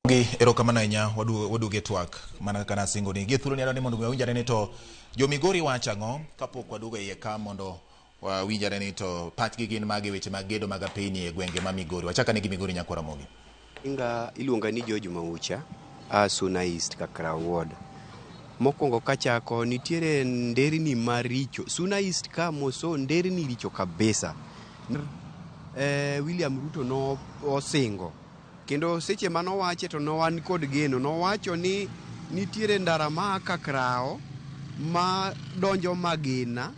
Erokamano ahinya waduge twak mana kana singo ni gethuro ni adoni mondo winjare ni to jo Migori wacho ang'o kapok waduga iye ka mondo winjare ni to pachgi gin magi weche mag gedo mag apeyni e gwenge ma Migori. Wachaka ni gi Migori Nyakwara Mogi. Iluonga ni George Maucha Suna East Kakra Ward. Mokwongo kachako nitiere nderni maricho Suna East ka moso nderni richo kabisa. William Ruto no osingo kendo seche manowache to nowan kod geno, nowacho ni nitiere ndara ma Kakrao ma donjo Magina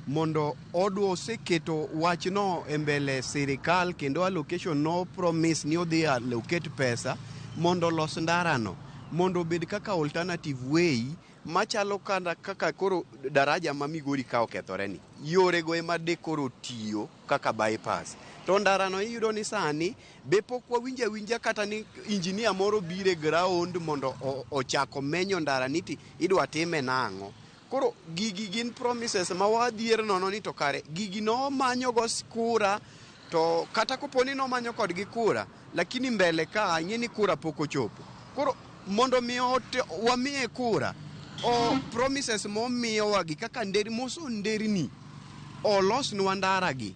mondo odwa oseketo wachno e mbele sirikal kendo allocation no promise ni odhi allocate pesa mondo los ndarano mondo obed kaka alternative way machalo kaka koro daraja ma Migori ka okethore ni yore go ema de koro tiyo kaka bypass. To ndarano iyudo ni sani be pok wawinja kata ni engineer moro bire ground mondo ochako menyo ndara niti idwa time nang'o. Koro gigi gin promises ma wadhier nono ni to kare gigi no manyo go kura to kata koponi no manyo kod gi kura lakini mbele ka ng'eni kura pok ochopo. Koro mondo miyo wamiye kura promises mo miyo wagi kaka nderni olos nwa ndara gi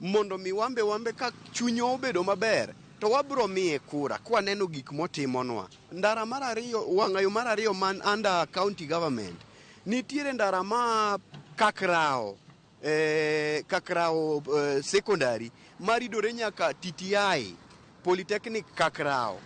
mondo mi wambe ka chunyo obedo maber to wabro miye kura kwa neno gik motimonwa. Ndara mar ariyo wang'ayo mar ariyo man under county government nitiere ndara ma Kakrao secondary maridore nyaka TTI Polytechnic Kakrao.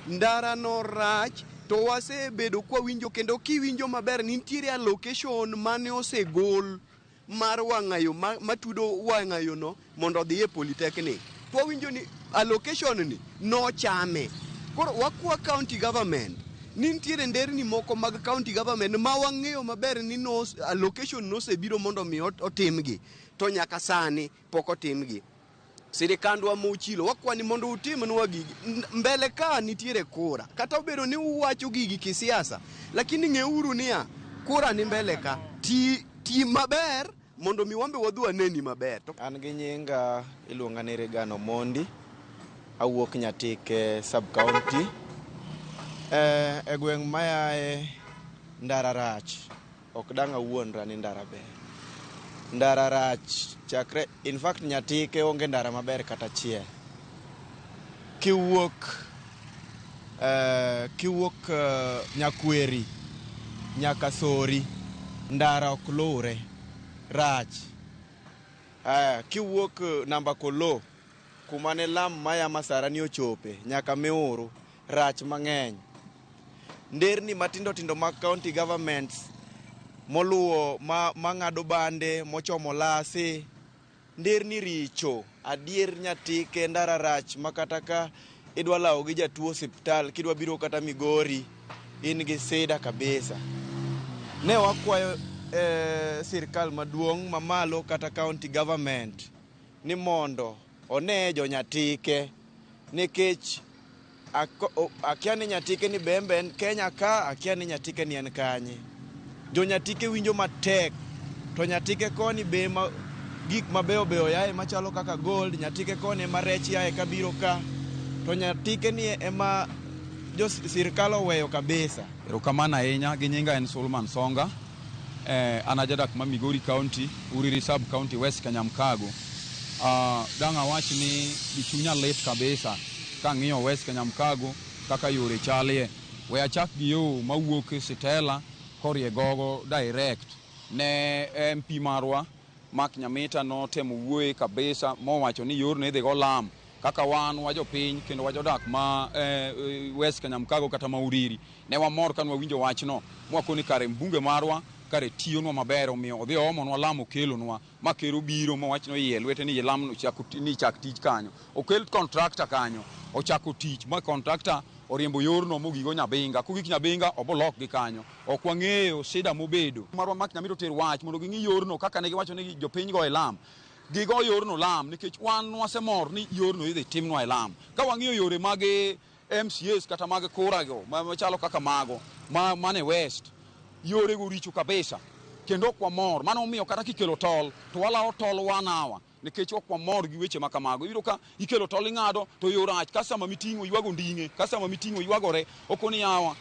Ndara no rach to wasebedo kwa winjo kendo kiwinjo maber nitiere allocation mane osegol mar wang'ayo matudo wang'ayo no mondo odhi e Polytechnic. To winjo ni allocation ni no chame. Koro wakwa county government nitiere nderni moko mag county government ma wang'eyo maber ni no allocation no sebiro mondo mi otimgi to nyaka sani pok otimgi. Sirikandwa Muchilo wakwani mondo utimnwa gigi mbele ka nitiere kura kata obedo ni uwacho gigi kisiasa lakini ng'euru niya kura ni mbele ka ti maber mondo mi wambe wadhua neni maber. An gi nyinga iluonga ni Regano Mondi awuok Nyatike sub county e gweng' mayae ndara rach ok dang' awuonra ni ndara ber. Ndara rach chakre in fact Nyatike onge ndara maber kata achiel. Kiwuok Nyakweri nyaka Sori ndara ok lure rach. Kiwuok namba Kolo kuma ne lam maya Masara ni ochope nyaka Miuru rach mang'eny. Nderni matindo tindo mag county governments moluwo mang'ado bande mochomo lasi nderni richo adier Nyatike ndara rach makata ka idwa lawo gi jatuo hospital kidwa biro kata Migori in gi sida kabisa. Ne wakwayo sirikal maduong' mamalo kata county government ni mondo one jo Nyatike nikech akia ni Nyatike ni bembe en Kenya ka akia ni Nyatike ni en kanye. Jo Nyatike winjo matek to Nyatike koni be gik mabeyo yae machalo kaka gold Nyatike koni ema rech yae kabiro ka to Nyatike ni ema jo sirikal oweyo kabisa. Erokamano ahinya gi nyinga en Solomon Songa. An ajadak ma Migori County, Uriri Sub County, West Kanyamkago. Dang' awach ni chunya lit kabisa ka ng'iyo West Kanyamkago kaka yore chalie. We achak gi yo mawuok Sitela korie gogo direct ne MP marwa Mark Nyamita no temo wuoye kabisa mowacho ni yor ne dhi go Lam kaka wan wajopiny kendo wajodak ma West Kanyamkago kata ma Uriri ne wamor kan wawinjo wachno mwakoni kare mbunge marwa kare tiyonwa maber omiyo odhi omonwa Lam okelonwa makero biro mowachno yie lwete ni Lam chak tich kanyo okel contractor kanyo ochako tich ma contractor oriembo yorno mogigo Nyabinga kugik Nyabinga obolok gi kanyo ok wang'eyo sida mobedo marwa Mark Nyamita ter wach mondo ging'i yorno kaka ne giwacho ni jopiny go e Lam gigo yorno Lam nikech wan wasemor ni yorno idhi timnwa e Lam ka wang'iyo yore mag MCAs kata mag kura go machalo kaka mago mane West yore go richo kabisa kendo kwa mor mano omiyo kata kikelo tol to walawo tol 1 hour nikech ok wamor gi weche ma kamago. Iyudo ka ikelo tol ing'ado to yo rach, customer miting'o ywago nding'e, customer miting'o ywagore, okoni yawa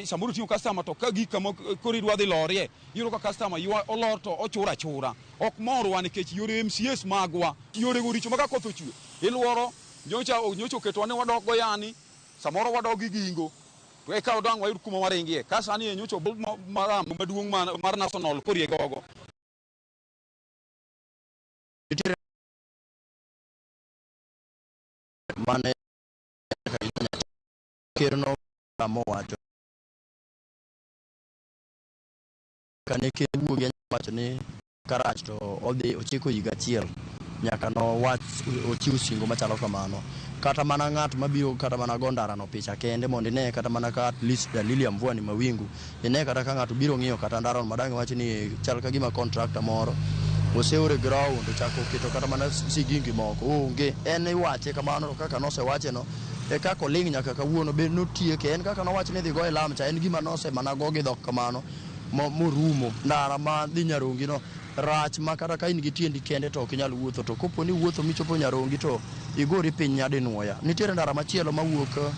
samoro ting'o customer to ka gik kama koro idwa dhi lorie, iyudo ka customer olor to ochura achura. Ok morwa nikech yore MCS magwa, yore go richo maka koth ochwe, iluoro nyocha oketwa ni wadok go yani, samoro wadok gi gingo to eka odang' wayud kuma waringie. Ka sani nyocha maduong' mar national korie gogo mane kerno wacho kane ker wuogi wacho ni karach to odhi ochiko higa achiel nyaka no wach ochiw singo machalo kamano. Kata mana ng'at mabiro kata mana go ndara no picha kende mondo ine kata mana ka at least dalili ya mvua ni mawingu, ine kata ka ng'ato biro ng'iyo kata ndara no madangi wacho ni chal ka gima contractor moro oseore ground ochako keto kata mana sigingi moko onge. En iwache kamano kaka nosewache no e kako ling nyaka kawuono be notieke. En kaka nowacho ni dhi go e lam cha en gima nose mana go gi dhok kamano morumo ndara ma dhi Nyarongi no rach ma kata ka in gi tiendi kende to ok inyal wuotho, to kopo ni wuotho michopo Nyarongi to igori piny nyadinwoya. Nitiere ndara machielo mawuok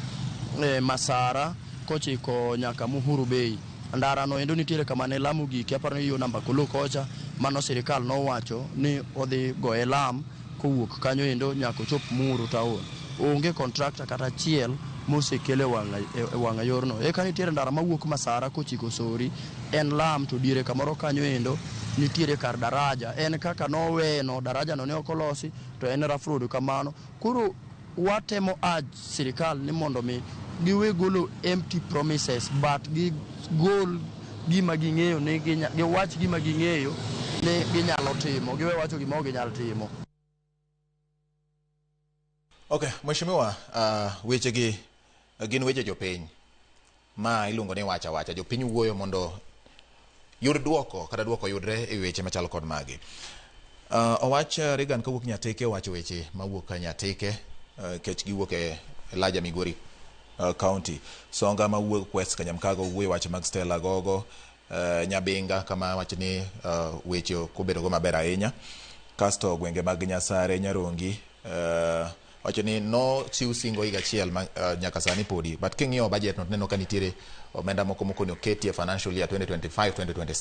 Masara kochiko nyaka Muhuru Bay. Ndara no endo nitiere kama ne Lamu giki, aparo ni yo namba Kolo kocha mano sirikal nowacho ni odhi goe lam kowuok kanyo endo nyaka chop Muhuru town. Onge contractor kata achiel mosekele wang'a yorno. Eka nitiere ndara mawuok Masara kochiko Sori, en lam to diere kamoro kanyo endo nitiere kar daraja. En kaka noweno daraja no ne okolosi to en rough road kamano. Koro watemo sirikal ni mondo mi giwe golo empty promises but gol gima ging'eyo ni giwach gima ging'eyo ni ginyalo timo, giwe wacho gima ginyalo timo. Okay, mheshimiwa, weche gi gin weche jopiny ma iluongo ni wacha jopiny wuoyo mondo yud duoko kata duoko yudre e weche machalo kod magi. Owach Reagan kawuok Nyatike wacho weche mawuok Nyatike kech giwuok e Laja Migori county. Songa mawuok West Kanyamkago wuoyo wache mag Stella Gogo, Nyabinga kama wacho ni weche kobedo go maber ahinya. Kasto gwenge mag Nyasare, Nyarongi wacho ni no chiw singo higa achiel nyaka sani podi, but king'iyo budget no neno ka nitiere omenda moko ni oketi e financial year 2025-2026